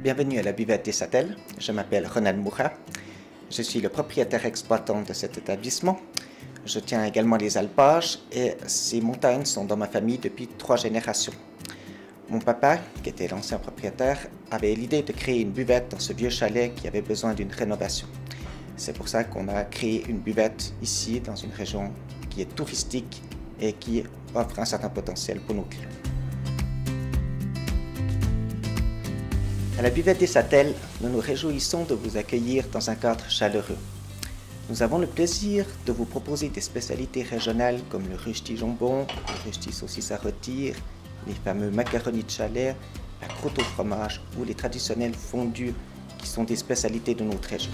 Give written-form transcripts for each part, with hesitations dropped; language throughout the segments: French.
Bienvenue à la buvette des Satelles. Je m'appelle Ronald Moura. Je suis le propriétaire exploitant de cet établissement. Je tiens également les alpages et ces montagnes sont dans ma famille depuis 3 générations. Mon papa, qui était l'ancien propriétaire, avait l'idée de créer une buvette dans ce vieux chalet qui avait besoin d'une rénovation. C'est pour ça qu'on a créé une buvette ici, dans une région qui est touristique et qui offre un certain potentiel pour nos clients. À la buvette des Satelles, nous nous réjouissons de vous accueillir dans un cadre chaleureux. Nous avons le plaisir de vous proposer des spécialités régionales comme le rushti jambon, le rushti saucisse à rôtir, les fameux macaronis de chalet, la croûte au fromage ou les traditionnels fondus qui sont des spécialités de notre région.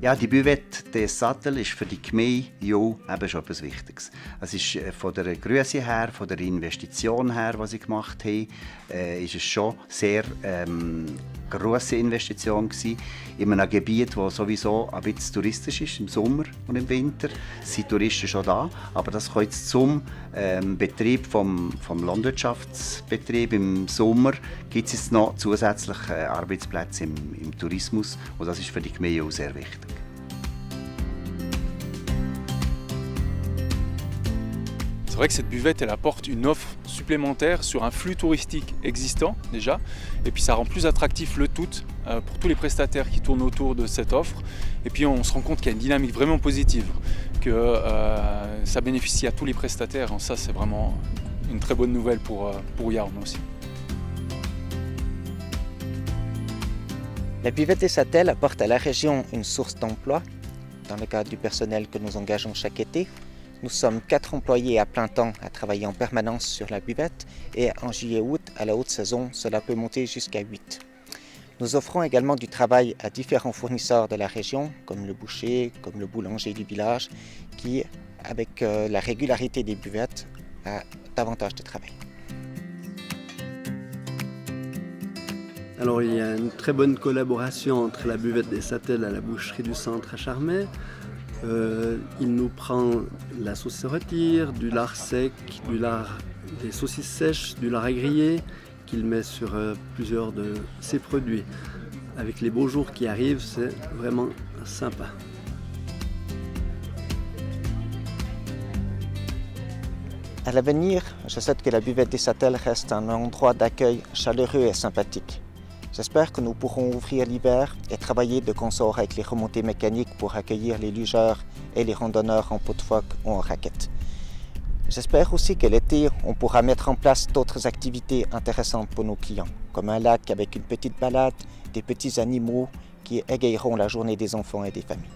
Ja, die Buvette des Sattel ist für die Gemeinde ja eben schon etwas Wichtiges. Es ist von der Größe her, von der Investition her, die sie gemacht haben, ist es schon sehr grosse Investition gewesen. In einem Gebiet, das sowieso ein bisschen touristisch ist, im Sommer und im Winter, sind Touristen schon da. Aber das kommt jetzt zum Betrieb vom Landwirtschaftsbetrieb im Sommer, gibt es jetzt noch zusätzliche Arbeitsplätze im Tourismus und das ist für die Gemeinde auch sehr wichtig. C'est vrai que cette buvette, elle apporte une offre supplémentaire sur un flux touristique existant déjà, et puis ça rend plus attractif le tout pour tous les prestataires qui tournent autour de cette offre. Et puis on se rend compte qu'il y a une dynamique vraiment positive, que ça bénéficie à tous les prestataires. Et ça, c'est vraiment une très bonne nouvelle pour Yarn aussi. La buvette des Satelles apporte à la région une source d'emploi dans le cadre du personnel que nous engageons chaque été. Nous sommes 4 employés à plein temps à travailler en permanence sur la buvette et en juillet-août, à la haute saison, cela peut monter jusqu'à 8. Nous offrons également du travail à différents fournisseurs de la région, comme le boucher, comme le boulanger du village, qui, avec la régularité des buvettes, a davantage de travail. Alors il y a une très bonne collaboration entre la buvette des Satelles et la boucherie du centre à Charmey. Il nous prend la saucisse à rôtir, du lard sec, des saucisses sèches, du lard à griller, qu'il met sur plusieurs de ses produits. Avec les beaux jours qui arrivent, c'est vraiment sympa. À l'avenir, je souhaite que la buvette des Satelles reste un endroit d'accueil chaleureux et sympathique. J'espère que nous pourrons ouvrir l'hiver et travailler de consort avec les remontées mécaniques pour accueillir les lugeurs et les randonneurs en pot de phoque ou en raquette. J'espère aussi que l'été, on pourra mettre en place d'autres activités intéressantes pour nos clients, comme un lac avec une petite balade, des petits animaux qui égayeront la journée des enfants et des familles.